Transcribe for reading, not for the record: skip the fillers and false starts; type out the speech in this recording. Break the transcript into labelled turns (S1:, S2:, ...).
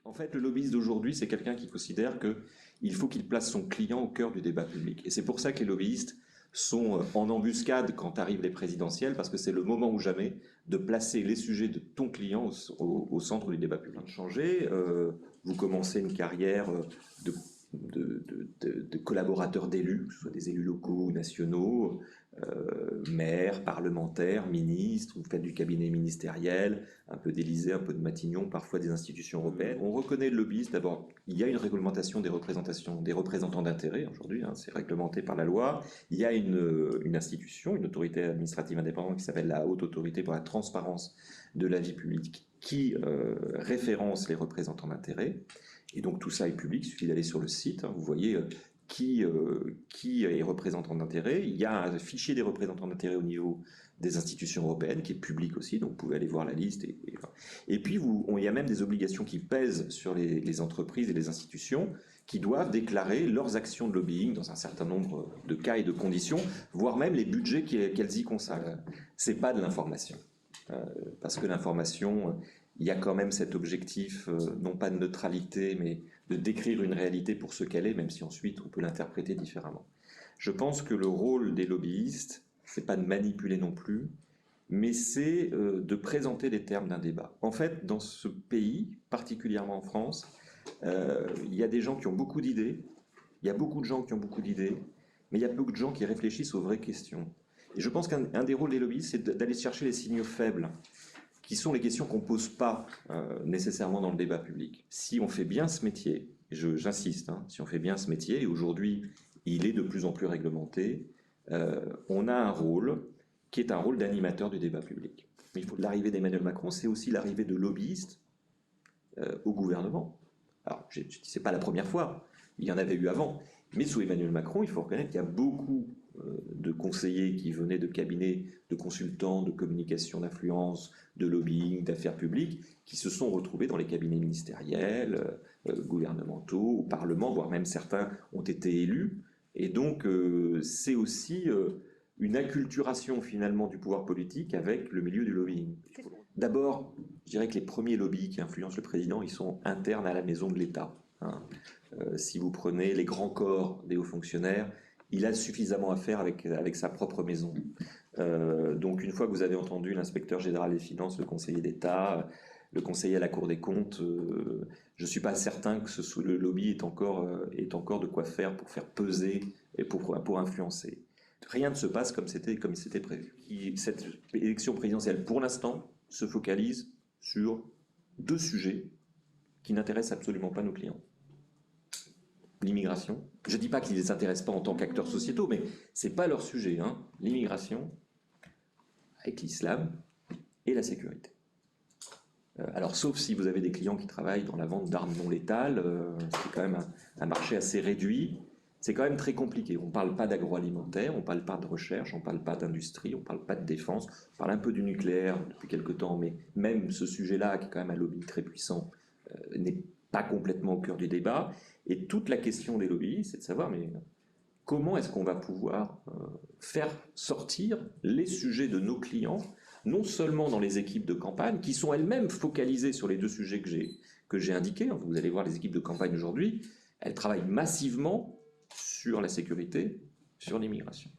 S1: En fait, le lobbyiste d'aujourd'hui, c'est quelqu'un qui considère qu'il faut qu'il place son client au cœur du débat public. Et c'est pour ça que les lobbyistes sont en embuscade quand arrivent les présidentielles, parce que c'est le moment ou jamais de placer les sujets de ton client au centre du débat public. Changer, vous commencez une carrière de de collaborateurs d'élus, que ce soit des élus locaux ou nationaux, maires, parlementaires, ministres, vous faites du cabinet ministériel, un peu d'Élysée, un peu de Matignon, parfois des institutions européennes. On reconnaît le lobbyiste, d'abord, il y a une réglementation des représentants d'intérêt aujourd'hui, hein, c'est réglementé par la loi. Il y a une institution, une autorité administrative indépendante qui s'appelle la Haute Autorité pour la transparence de la vie publique, qui référence les représentants d'intérêt. Et donc tout ça est public, il suffit d'aller sur le site, hein, vous voyez qui est représentant d'intérêt. Il y a un fichier des représentants d'intérêt au niveau des institutions européennes qui est public aussi, donc vous pouvez aller voir la liste. Et puis il y a même des obligations qui pèsent sur les entreprises et les institutions qui doivent déclarer leurs actions de lobbying dans un certain nombre de cas et de conditions, voire même les budgets qu'elles y consacrent. C'est pas de l'information. Parce que l'information, il y a quand même cet objectif, non pas de neutralité, mais de décrire une réalité pour ce qu'elle est, même si ensuite on peut l'interpréter différemment. Je pense que le rôle des lobbyistes, c'est pas de manipuler non plus, mais c'est de présenter les termes d'un débat. En fait, dans ce pays, particulièrement en France, il y a des gens qui ont beaucoup d'idées, il y a beaucoup de gens qui ont beaucoup d'idées, mais il y a beaucoup de gens qui réfléchissent aux vraies questions. Et je pense qu'un des rôles des lobbyistes, c'est d'aller chercher les signaux faibles, qui sont les questions qu'on ne pose pas nécessairement dans le débat public. Si on fait bien ce métier, j'insiste, hein, si on fait bien ce métier, et aujourd'hui il est de plus en plus réglementé, on a un rôle qui est un rôle d'animateur du débat public. Mais l'arrivée d'Emmanuel Macron, c'est aussi l'arrivée de lobbyistes au gouvernement. Alors, c'est pas la première fois, il y en avait eu avant, mais sous Emmanuel Macron, il faut reconnaître qu'il y a beaucoup de conseillers qui venaient de cabinets de consultants, de communication d'influence, de lobbying, d'affaires publiques, qui se sont retrouvés dans les cabinets ministériels, gouvernementaux, au Parlement, voire même certains ont été élus. Et donc, c'est aussi une acculturation finalement du pouvoir politique avec le milieu du lobbying. D'abord, je dirais que les premiers lobbies qui influencent le président, ils sont internes à la maison de l'État. Hein. Si vous prenez les grands corps des hauts fonctionnaires, il a suffisamment à faire avec sa propre maison. Donc une fois que vous avez entendu l'inspecteur général des finances, le conseiller d'État, le conseiller à la Cour des comptes, je ne suis pas certain que le lobby ait encore de quoi faire pour faire peser et pour influencer. Rien ne se passe comme il s'était prévu. Cette élection présidentielle, pour l'instant, se focalise sur deux sujets qui n'intéressent absolument pas nos clients. L'immigration. Je ne dis pas qu'ils ne les intéressent pas en tant qu'acteurs sociétaux, mais ce n'est pas leur sujet. Hein. L'immigration, avec l'islam, et la sécurité. Alors, sauf si vous avez des clients qui travaillent dans la vente d'armes non létales, c'est quand même un marché assez réduit. C'est quand même très compliqué. On ne parle pas d'agroalimentaire, on ne parle pas de recherche, on ne parle pas d'industrie, on ne parle pas de défense, on parle un peu du nucléaire depuis quelque temps, mais même ce sujet-là, qui est quand même un lobby très puissant, n'est pas complètement au cœur du débat. Et toute la question des lobbies, c'est de savoir mais comment est-ce qu'on va pouvoir faire sortir les sujets de nos clients, non seulement dans les équipes de campagne, qui sont elles-mêmes focalisées sur les deux sujets que j'ai indiqués. Vous allez voir les équipes de campagne aujourd'hui, elles travaillent massivement sur la sécurité, sur l'immigration.